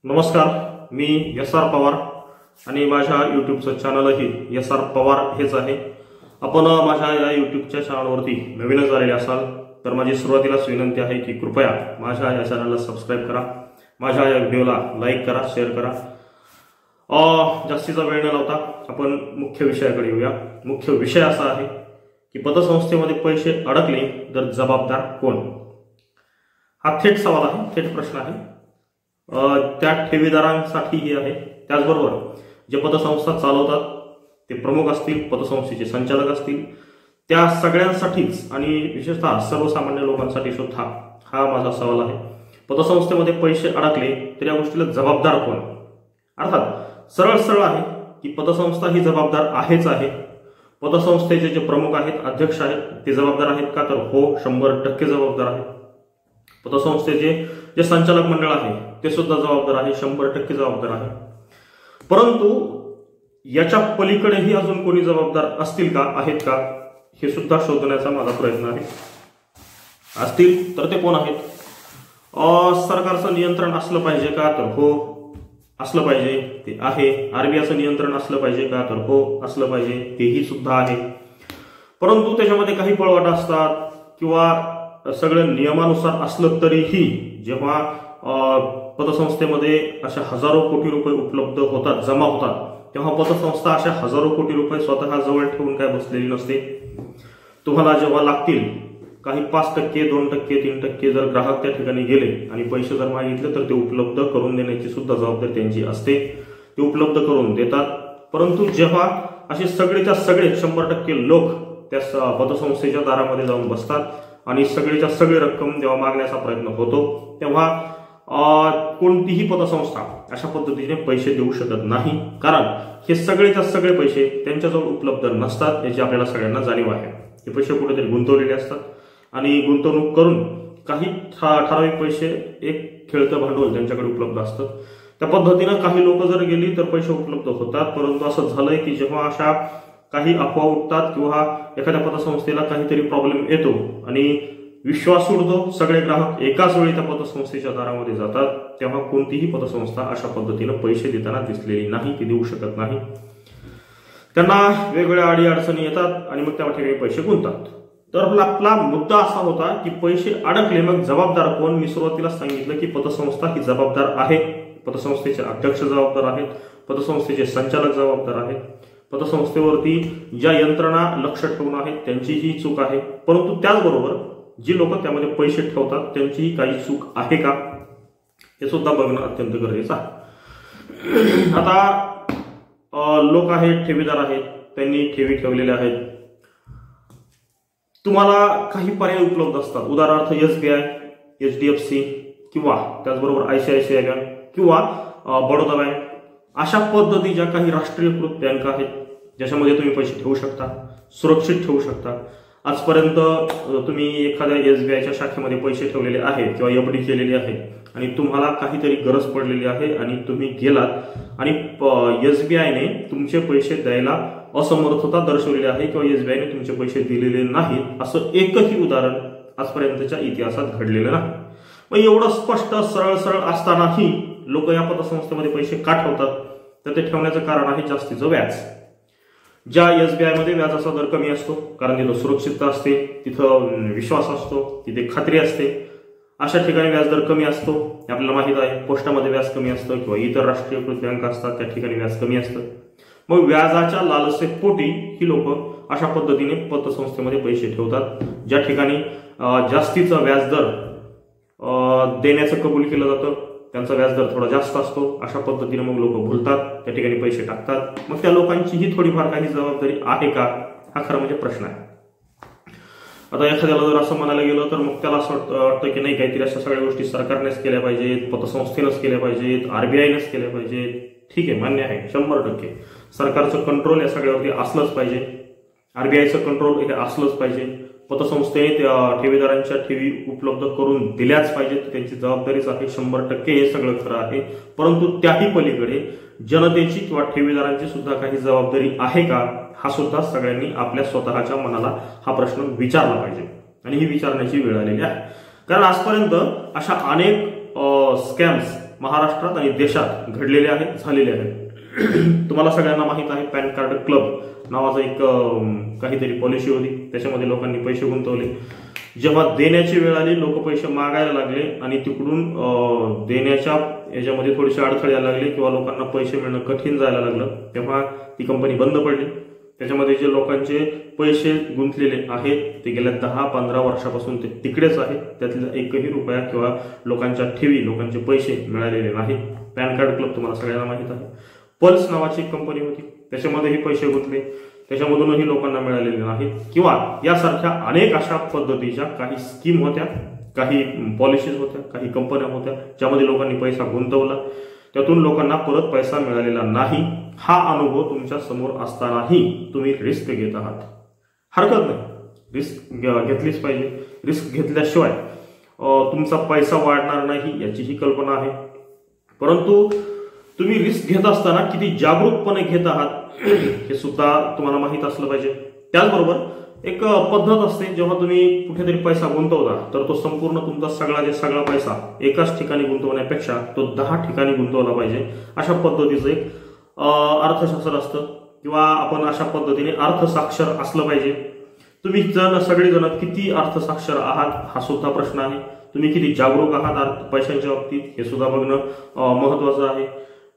नमस्कार, मी एस.आर. पवार आणि माझ्या यूट्यूबचं चॅनलही एस.आर. पवार हेच आहे. आपण माझ्या या यूट्यूबच्या चॅनलवरती नवीनच आलेले असाल तर माझी सुरुवातीलाच विनंती आहे की कृपया माझ्या या चॅनलला सबस्क्राईब करा, माझ्या या व्हिडिओला लाईक करा, शेअर करा. जास्तीचा वेळ न लावता आपण मुख्य विषयाकडे येऊया. मुख्य विषय असा आहे की पतसंस्थेमध्ये पैसे अडकले तर जबाबदार कोण? हा थेट सवाल आहे, थेट प्रश्न आहे. त्या ठेवीदारांसाठीही आहे. त्याचबरोबर जे पतसंस्था चालवतात ते प्रमुख असतील, पतसंस्थेचे संचालक असतील, त्या सगळ्यांसाठीच आणि विशेषतः सर्वसामान्य लोकांसाठी सुद्धा हा माझा सवाल आहे. पतसंस्थेमध्ये पैसे अडकले तर या गोष्टीला जबाबदार कोण? अर्थात सरळ सरळ आहे की पतसंस्था ही जबाबदार आहेच आहे. पतसंस्थेचे जे प्रमुख आहेत, अध्यक्ष आहेत, ते जबाबदार आहेत का? तर हो, 100% जबाबदार आहेत. पतसंस्थेचे जे संचालक मंडळ आहे ते सुद्धा जबाबदार आहे, 100% जबाबदार आहे. परंतु याच्या पलीकडेही अजून कोणी जबाबदार असतील का, आहेत का, हे सुद्धा शोधण्याचा माझा प्रयत्न आहे. असतील तर ते कोण आहेत? सरकारचं नियंत्रण असलं पाहिजे का? तर हो, असलं पाहिजे, ते आहे. आरबीआयचं नियंत्रण असलं पाहिजे का? तर हो, असलं पाहिजे, तेही सुद्धा आहे. परंतु त्याच्यामध्ये काही पळवाटा असतात किंवा सगळं नियमानुसार असलं तरीही जेव्हा पतसंस्थेमध्ये अशा हजारो कोटी रुपये उपलब्ध होतात, जमा होतात, तेव्हा पतसंस्था अशा हजारो कोटी रुपये स्वतः जवळ ठेवून काय बसलेली नसते. तुम्हाला जेव्हा लागतील काही 5%, 2%, 3% जर ग्राहक त्या ठिकाणी गेले आणि पैसे जर मागितले तर ते उपलब्ध करून देण्याची सुद्धा जबाबदारी त्यांची असते. ते उपलब्ध करून देतात. परंतु जेव्हा असे सगळेच्या सगळे 100% लोक त्या पतसंस्थेच्या दारामध्ये जाऊन बसतात आणि सगळेच्या सगळी रक्कम जेव्हा मागण्याचा प्रयत्न होतो, तेव्हा कोणतीही पतसंस्था अशा पद्धतीने पैसे देऊ शकत नाही. कारण हे सगळेच्या सगळे पैसे त्यांच्याजवळ उपलब्ध नसतात, याची आपल्याला सगळ्यांना जाणीव आहे. हे पैसे कुठेतरी गुंतवलेले असतात आणि गुंतवणूक करून काही ठराविक पैसे, एक खेळतं भांडवल त्यांच्याकडे उपलब्ध असतं. त्या पद्धतीनं काही लोक जर गेली तर पैसे उपलब्ध होतात. परंतु असं झालंय की जेव्हा अशा काही अफवा उठतात किंवा एखाद्या पतसंस्थेला काहीतरी प्रॉब्लेम येतो आणि विश्वास उडतो, सगळे ग्राहक एकाच वेळी त्या पतसंस्थेच्या दारामध्ये जातात, तेव्हा कोणतीही पतसंस्था अशा पद्धतीनं पैसे देताना दिसलेली नाही, ती देऊ शकत नाही. त्यांना वेगवेगळ्या अडीअडचणी येतात आणि मग त्या ठिकाणी पैसे गुंततात. तर आपला मुद्दा असा होता की पैसे अडकले मग जबाबदार कोण? मी सुरुवातीला सांगितलं की पतसंस्था ही जबाबदार आहे. पतसंस्थेचे अध्यक्ष जबाबदार आहेत, पतसंस्थेचे संचालक जबाबदार आहेत, पतसंस्थेवरती ज्या यंत्रणा लक्ष ठेवून आहेत त्यांचीही चूक आहे. परंतु त्याचबरोबर जी लोक त्यामध्ये पैसे ठेवतात त्यांचीही काही चूक आहे का, हे सुद्धा बघणं अत्यंत गरजेचं आहे. आता लोक आहेत, ठेवीदार आहेत, त्यांनी ठेवी ठेवलेल्या आहेत. तुम्हाला काही पर्याय उपलब्ध असतात. उदाहरणार्थ SBI, HDFC किंवा त्याचबरोबर ICICI बँक किंवा बडोदा बँक, अशा पद्धतीच्या काही राष्ट्रीयकृत बँका आहेत ज्याच्यामध्ये तुम्ही पैसे ठेवू शकता, सुरक्षित ठेवू शकता. आजपर्यंत तुम्ही एखाद्या SBIच्या शाखेमध्ये पैसे ठेवलेले आहेत किंवा FD केलेली आहे आणि तुम्हाला काहीतरी गरज पडलेली आहे आणि तुम्ही गेलात आणि SBIने तुमचे पैसे द्यायला असमर्थता दर्शवलेली आहे किंवा SBIने तुमचे पैसे दिलेले नाहीत, असं एकही उदाहरण आजपर्यंतच्या इतिहासात घडलेलं नाही. मग एवढं स्पष्ट सरळ सरळ असतानाही लोक या पतसंस्थेमध्ये पैसे का ठेवतात? तर ते ठेवण्याचं कारण आहे जास्तीचं व्याज. ज्या SBI मध्ये व्याजाचा दर कमी असतो कारण तिथं सुरक्षितता असते, तिथं विश्वास असतो, तिथे खात्री असते, अशा ठिकाणी व्याजदर कमी असतो. आपल्याला माहित आहे. पोस्टामध्ये व्याज कमी असतं किंवा इतर राष्ट्रीयकृत बँका असतात त्या ठिकाणी व्याज कमी असतं. मग व्याजाच्या लालसेपोटी ही लोक अशा पद्धतीने पतसंस्थेमध्ये पैसे ठेवतात. ज्या ठिकाणी जास्तीचा व्याजदर देण्याचं कबूल केलं जातं, त्यांचा व्याजदर थोडा जास्त असतो. अशा पद्धतीने मग लोक भुलतात, त्या ठिकाणी पैसे टाकतात. मग त्या लोकांचीही थोडीफार काही जबाबदारी आहे का, हा खरं म्हणजे प्रश्न आहे. आता एखाद्याला जर असं म्हणायला गेलं तर मग त्याला असं वाटतं की नाही, काहीतरी अशा सगळ्या गोष्टी सरकारनेच केल्या पाहिजेत, पतसंस्थेनंच केल्या पाहिजेत, RBIनेच केल्या पाहिजेत. ठीक आहे, मान्य आहे, 100% सरकारचं कंट्रोल या सगळ्यावरती असलंच पाहिजे, RBIचं कंट्रोल हे असलंच पाहिजे, पतसंस्थेने त्या ठेवीदारांच्या ठेवी उपलब्ध करून दिल्याच पाहिजेत, त्यांची जबाबदारीच आहे, 100% हे सगळं खरं आहे. परंतु त्याही पलीकडे जनतेची किंवा ठेवीदारांची सुद्धा काही जबाबदारी आहे का, हा सुद्धा सगळ्यांनी आपल्या स्वतःच्या मनाला हा प्रश्न विचारला पाहिजे आणि ही विचारण्याची वेळ आलेली आहे. कारण आजपर्यंत अशा अनेक स्कॅम्स महाराष्ट्रात आणि देशात घडलेले आहेत, झालेले आहेत. तुम्हाला सगळ्यांना माहित आहे पॅन कार्ड क्लब नावाचं एक काहीतरी पॉलिसी होती, त्याच्यामध्ये लोकांनी पैसे गुंतवले. जेव्हा देण्याची वेळ आली, लोक पैसे मागायला लागले आणि तिकडून देण्याच्या याच्यामध्ये थोडेसे अडथळे यायला लागले किंवा लोकांना पैसे मिळणं कठीण जायला लागलं, तेव्हा ती कंपनी बंद पडली. त्याच्यामध्ये जे लोकांचे पैसे गुंतलेले आहेत ते गेल्या 10-15 वर्षापासून ते तिकडेच आहेत. त्यातला एकही रुपया किंवा लोकांच्या ठेवी, लोकांचे पैसे मिळालेले नाहीत. पॅन कार्ड क्लब तुम्हाला सगळ्यांना माहित आहे. पल्स नावाची एक कंपनी होती, त्याच्यामध्येही पैसे गुंतले, त्याच्यामधूनही लोकांना मिळालेले नाहीत. किंवा यासारख्या अनेक अशा पद्धतीच्या काही स्कीम होत्या, काही पॉलिसीज होत्या, काही कंपन्या होत्या ज्यामध्ये लोकांनी पैसा गुंतवला, त्यातून लोकांना परत पैसा मिळालेला नाही. हा अनुभव तुमच्या समोर असतानाही तुम्ही रिस्क घेत आहात. हरकत नाही, रिस्क घेतलीच पाहिजे. रिस्क घेतल्याशिवाय तुमचा पैसा वाढणार नाही याचीही कल्पना आहे. परंतु तुम्ही रिस्क घेत असताना किती जागरूकपणे घेत आहात हे सुद्धा तुम्हाला माहित असलं पाहिजे. त्याचबरोबर एक पद्धत असते, जेव्हा तुम्ही कुठेतरी पैसा गुंतवता तर तो संपूर्ण तुमचा सगळा पैसा एकाच ठिकाणी गुंतवण्यापेक्षा तो 10 ठिकाणी गुंतवला पाहिजे. अशा पद्धतीचं एक अर्थशास्त्र असतं किंवा आपण अशा पद्धतीने अर्थसाक्षर असलं पाहिजे. तुम्ही सगळेजण किती अर्थसाक्षर आहात हा सुद्धा प्रश्न आहे. तुम्ही किती जागरूक आहात पैशांच्या बाबतीत हे सुद्धा बघणं महत्वाचं आहे.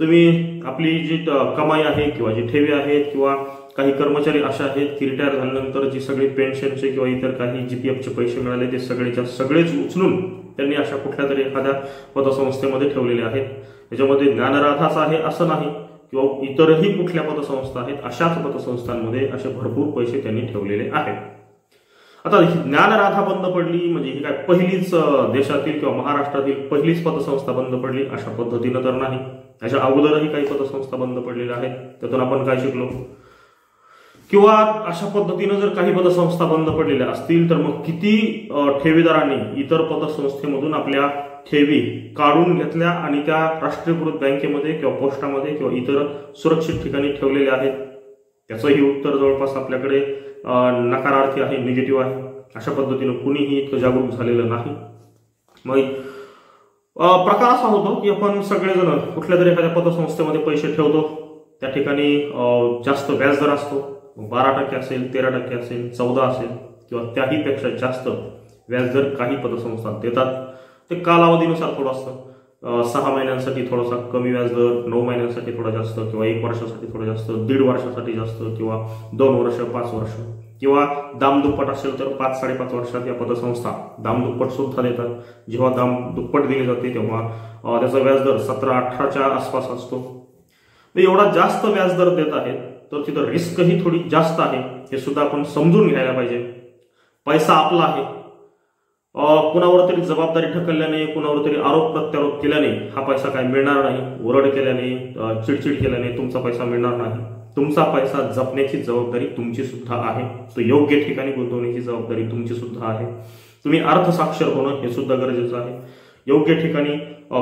तुम्ही आपली जी कमाई आहे किंवा जी ठेवी आहेत किंवा काही कर्मचारी अशा आहेत की रिटायर झाल्यानंतर जी सगळी पेन्शनचे किंवा इतर काही GPFचे पैसे मिळाले ते सगळेच उचलून त्यांनी अशा कुठल्या तरी एखाद्या पतसंस्थेमध्ये ठेवलेले आहेत. त्याच्यामध्ये ज्ञानराधाच आहे असं नाही, किंवा इतरही कुठल्या पतसंस्था आहेत अशाच पतसंस्थांमध्ये असे भरपूर पैसे त्यांनी ठेवलेले आहेत. आता ज्ञानराधा बंद पडली म्हणजे ही काय पहिलीच देशातील किंवा महाराष्ट्रातील पहिलीच पतसंस्था बंद पडली अशा पद्धतीनं तर नाही. याच्या अगोदरही काही पतसंस्था बंद पडलेल्या आहेत. त्यातून आपण काय शिकलो, किंवा अशा पद्धतीनं जर काही पतसंस्था बंद पडलेल्या असतील तर मग किती ठेवीदारांनी इतर पतसंस्थेमधून आपल्या ठेवी काढून घेतल्या आणि त्या राष्ट्रीयकृत बँकेमध्ये किंवा पोस्टामध्ये किंवा इतर सुरक्षित ठिकाणी ठेवलेल्या आहेत. त्याचंही उत्तर जवळपास आपल्याकडे नकारार्थी आहे, निगेटिव्ह आहे. अशा पद्धतीनं कुणीही इतकं जागरूक झालेलं नाही. मग प्रकार असा होतो की आपण सगळेजण कुठल्या तरी एखाद्या पतसंस्थेमध्ये पैसे ठेवतो, त्या ठिकाणी जास्त व्याजदर असतो. 12% असेल, 13% असेल, 14 असेल किंवा त्याही पेक्षा जास्त व्याजदर काही पतसंस्था देतात. ते कालावधीनुसार थोडं असतं. 6 महिन्यांसाठी थोडासा कमी व्याजदर, 9 महिन्यांसाठी थोडा जास्त किंवा 1 वर्षासाठी थोडा जास्त, 1.5 वर्षासाठी जास्त किंवा 2 वर्ष, 5 वर्ष किंवा दामदुप्पट असेल तर 5-5.5 वर्षात या पतसंस्था दामदुप्पट सुद्धा देतात. जेव्हा दामदुप्पट दिली जाते तेव्हा त्याचा व्याजदर 17-18च्या आसपास असतो. एवढा जास्त व्याजदर देत आहेत तर तिथं रिस्कही थोडी जास्त आहे हे सुद्धा आपण समजून घ्यायला पाहिजे. पैसा आपला आहे, कुणावर तरी जबाबदारी ढकलल्याने, कुणावर तरी आरोप प्रत्यारोप केल्याने हा पैसा काय मिळणार नाही. ओरड केल्याने, चिडचिड केल्याने तुमचा पैसा मिळणार नाही. तुमचा पैसा जपण्याची जबाबदारी तुमची सुद्धा आहे. तो योग्य ठिकाणी गुंतवण्याची जबाबदारी तुमची सुद्धा आहे. तुम्ही अर्थसाक्षर होणं हे सुद्धा गरजेचं आहे. योग्य ठिकाणी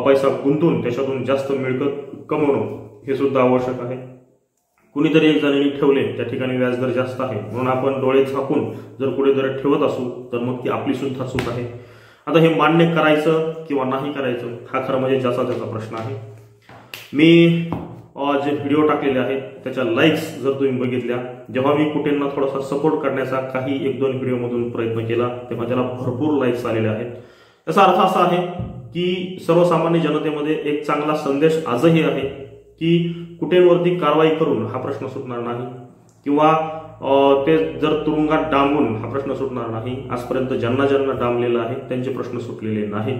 पैसा गुंतवून त्याच्यातून जास्त मिळकत कमवणं हे सुद्धा आवश्यक आहे. कुणीतरी एक जणांनी ठेवले, त्या ठिकाणी व्याजदर जास्त आहे म्हणून आपण डोळे झाकून जर कुठे जर ठेवत असू तर मग ती आपली सुद्धा चूक आहे. आता हे मान्य करायचं किंवा नाही करायचं हा खरं म्हणजे ज्याचा त्याचा प्रश्न आहे. मी जे व्हिडिओ टाकलेले आहेत त्याच्या लाईक्स जर तुम्ही बघितल्या, जेव्हा मी कुठेंना थोडासा सपोर्ट करण्याचा काही 1-2 व्हिडिओमधून प्रयत्न केला तेव्हा त्याला भरपूर लाईक्स आलेले आहेत. याचा अर्थ असा आहे की सर्वसामान्य जनतेमध्ये एक चांगला संदेश आजही आहे की कुठेवरती कारवाई करून हा प्रश्न सुटणार नाही किंवा ते जर तुरुंगात डांबून हा प्रश्न सुटणार नाही. आजपर्यंत ज्यांना डांबलेला आहे त्यांचे प्रश्न सुटलेले नाही.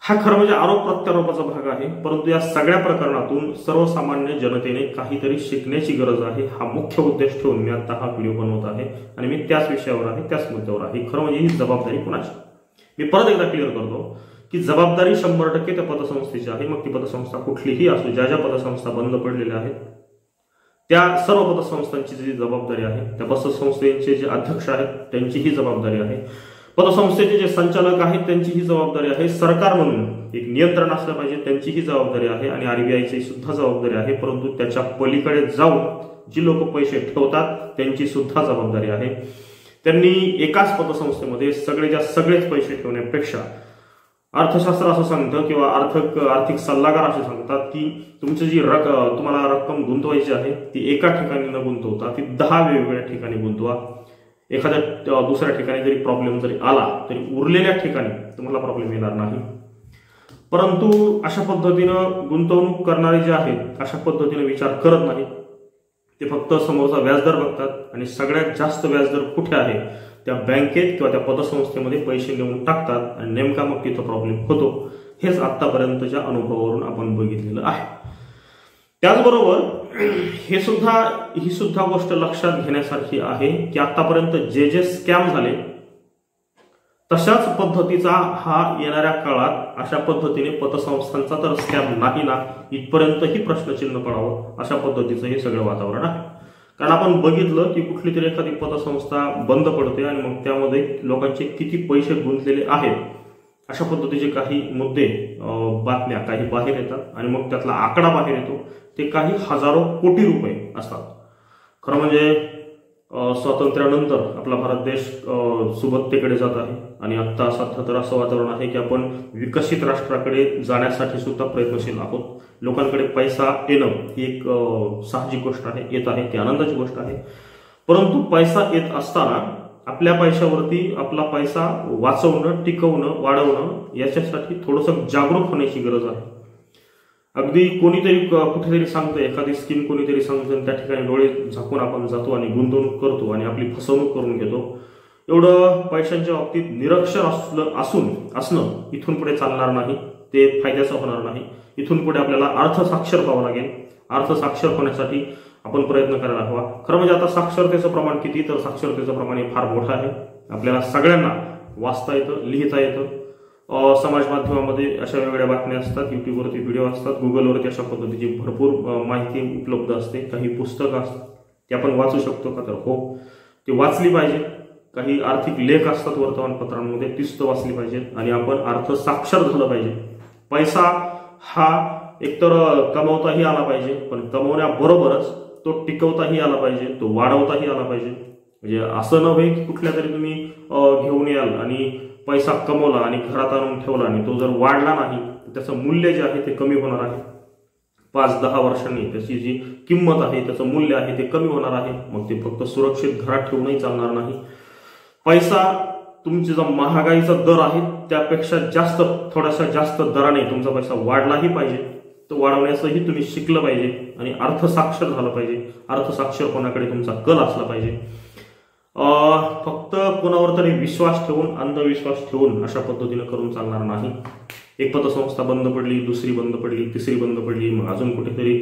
हा खरं म्हणजे आरोप प्रत्यारोपाचा भाग आहे. परंतु या सगळ्या प्रकरणातून सर्वसामान्य जनतेने काहीतरी शिकण्याची गरज आहे. हा मुख्य उद्देश ठेवून मी आता हा व्हिडिओ बनवत आहे आणि मी त्याच विषयावर आहे, त्याच मुद्द्यावर आहे. खरं म्हणजे ही जबाबदारी कोणाची, मी परत एकदा क्लिअर करतो की जबाबदारी 100% त्या पतसंस्थेची आहे. मग ती पतसंस्था कुठलीही असो, ज्या ज्या पतसंस्था बंद पडलेल्या आहेत त्या सर्व पतसंस्थांची जी जबाबदारी आहे, त्या पतसंस्थेचे जे अध्यक्ष आहेत त्यांचीही जबाबदारी आहे, पतसंस्थेचे जे संचालक आहेत त्यांचीही जबाबदारी आहे, सरकार म्हणून एक नियंत्रण असलं पाहिजे त्यांचीही जबाबदारी आहे आणि RBIची सुद्धा जबाबदारी आहे. परंतु त्याच्या पलीकडे जाऊन जी लोक पैसे ठेवतात त्यांची सुद्धा जबाबदारी आहे. त्यांनी एकाच पतसंस्थेमध्ये सगळेच पैसे ठेवण्यापेक्षा अर्थशास्त्र असं सांगतं किंवा आर्थिक सल्लागार असे सांगतात की तुमची जी तुम्हाला रक्कम गुंतवायची आहे ती एका ठिकाणी न गुंतवता ती 10 वेगवेगळ्या ठिकाणी गुंतवा. एखाद्या दुसऱ्या ठिकाणी जरी प्रॉब्लेम जरी आला तरी उरलेल्या ठिकाणी तुम्हाला प्रॉब्लेम येणार नाही. परंतु अशा पद्धतीनं गुंतवणूक करणारे जे आहेत अशा पद्धतीने विचार करत नाहीत. ते फक्त समोरचा व्याजदर बघतात आणि सगळ्यात जास्त व्याजदर कुठे आहे त्या बँकेत किंवा त्या पतसंस्थेमध्ये पैसे नेऊन टाकतात आणि नेमका मग तिथं प्रॉब्लेम होतो. हेच आतापर्यंतच्या अनुभवावरून आपण बघितलेलं आहे. त्याचबरोबर ही सुद्धा गोष्ट लक्षात घेण्यासारखी आहे की आतापर्यंत जे स्कॅम झाले तशाच पद्धतीचा हा येणाऱ्या काळात अशा पद्धतीने पतसंस्थांचा तर स्कॅम नाही ना इथपर्यंतही प्रश्नचिन्ह पडावं अशा पद्धतीचं हे सगळं वातावरण आहे. कारण आपण बघितलं की कुठली तरी एखादी पतसंस्था बंद पडते आणि मग त्यामध्ये लोकांचे किती पैसे गुंतलेले आहेत अशा पद्धतीचे काही मुद्दे बातम्या काही बाहेर येतात आणि मग त्यातला आकडा बाहेर येतो. ते काही हजारो कोटी रुपये असतात. खरं म्हणजे स्वातंत्र्यानंतर आपला भारत देश सुबत्तेकडे जात आहे आणि आता सध्या तर असं वातावरण आहे की आपण विकसित राष्ट्राकडे जाण्यासाठी सुद्धा प्रयत्नशील आहोत. लोकांकडे पैसा येणं ही एक साहजिक गोष्ट आहे, येत आहे, ती आनंदाची गोष्ट आहे. परंतु पैसा येत असताना आपल्या पैशावरती आपला पैसा वाचवणं, टिकवणं, वाढवणं याच्यासाठी थोडंसं जागरूक होण्याची गरज आहे. अगदी कोणीतरी कुठेतरी सांगतं, एखादी स्कीम कोणीतरी सांगतं, त्या ठिकाणी डोळे झाकून आपण जातो आणि गुंतवणूक करतो आणि आपली फसवणूक करून घेतो. एवढं पैशांच्या बाबतीत निरक्षर असणं इथून पुढे चालणार नाही, ते फायद्याचं होणार नाही. इथून पुढे आपल्याला अर्थसाक्षर व्हावं लागेल. अर्थसाक्षर होण्यासाठी आपण प्रयत्न करायला हवा. खरं म्हणजे आता साक्षरतेचं प्रमाण किती, तर साक्षरतेचं प्रमाण फार मोठं आहे. आपल्याला सगळ्यांना वाचता येतं, लिहिता येतं. समाज माध्यमामध्ये अशा वेगवेगळ्या बातम्या असतात, युट्यूबवरती व्हिडिओ असतात, गुगलवरती अशा पद्धतीची भरपूर माहिती उपलब्ध असते. काही पुस्तकं असतात ते आपण वाचू शकतो का, तर हो, ती वाचली पाहिजे. काही आर्थिक लेख असतात वर्तमानपत्रांमध्ये, तीच तर वाचली पाहिजेत आणि आपण अर्थसाक्षर झालं पाहिजे. पैसा हा एकतर कमवताही आला पाहिजे, पण कमवण्याबरोबरच तो टिकवताही आला पाहिजे, तो वाढवताही आला पाहिजे. म्हणजे असं नव्हे की कुठल्या तरी तुम्ही घेऊन याल आणि पैसा कमवला आणि घरात आणून ठेवला आणि तो जर वाढला नाही तर त्याचं मूल्य जे आहे ते कमी होणार आहे. 5-10 वर्षांनी त्याची जी किंमत आहे, त्याचं मूल्य आहे ते कमी होणार आहे. मग ते फक्त सुरक्षित घरात ठेवूनही चालणार नाही. पैसा तुमची जो महागाईचा दर आहे त्यापेक्षा थोडासा जास्त दराने तुमचा पैसा वाढलाही पाहिजे. तो वाढवण्याचंही तुम्ही शिकलं पाहिजे आणि अर्थसाक्षर झालं पाहिजे. अर्थसाक्षर कोणाकडे तुमचा कल असला पाहिजे. फक्त कोणावर तरी विश्वास ठेवून, अंधविश्वास ठेवून अशा पद्धतीने करून चालणार नाही. एक पतसंस्था बंद पडली, दुसरी बंद पडली, तिसरी बंद पडली, मग अजून कुठेतरी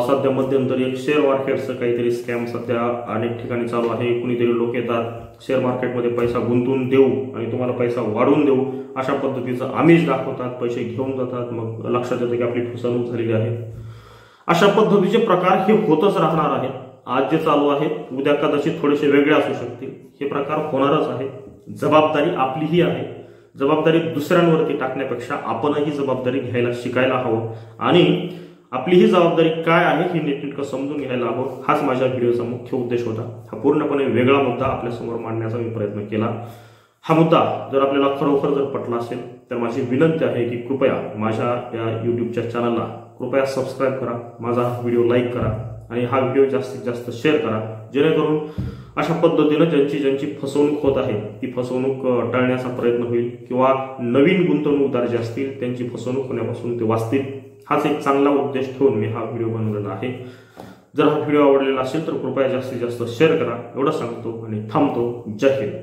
सध्या मध्यंतरी एक शेअर मार्केटचं काहीतरी स्कॅम सध्या अनेक ठिकाणी चालू आहे. कुणीतरी लोक येतात, शेअर मार्केटमध्ये पैसा गुंतवून देऊ आणि तुम्हाला पैसा वाढवून देऊ अशा पद्धतीचं आमिष दाखवतात, पैसे घेऊन जातात. मग लक्षात येतं की आपली फसवणूक झालेली आहे. अशा पद्धतीचे प्रकार हे होतच राहणार आहेत. आज जे चालू आहे उद्या कदाचित थोडेसे वेगळे असू शकतील. हे प्रकार होणारच आहे. जबाबदारी आपलीही आहे. जबाबदारी दुसऱ्यांवरती टाकण्यापेक्षा आपणही जबाबदारी घ्यायला शिकायला हवं आणि आपली ही जबाबदारी काय आहे हे नीटनेटकं समजून घ्यायला हवं. हाच माझ्या व्हिडिओचा मुख्य उद्देश होता. हा पूर्णपणे वेगळा मुद्दा आपल्यासमोर मांडण्याचा मी प्रयत्न केला. हा मुद्दा जर आपल्याला खरोखर जर पटला असेल तर माझी विनंती आहे की कृपया माझ्या या युट्यूबच्या चॅनलला कृपया सबस्क्राईब करा, माझा हा व्हिडिओ लाईक करा आणि हा व्हिडिओ जास्तीत जास्त शेअर करा, जेणेकरून अशा पद्धतीनं ज्यांची फसवणूक होत आहे ती फसवणूक टाळण्याचा प्रयत्न होईल किंवा नवीन गुंतवणूकदार जे असतील त्यांची फसवणूक होण्यापासून ते वाचतील. हाच एक चांगला उद्देश ठेवून मी हा व्हिडिओ बनवलेला आहे. जर हा व्हिडिओ आवडलेला असेल तर कृपया जास्तीत जास्त शेअर करा, एवढं सांगतो आणि थांबतो. जय हिंद.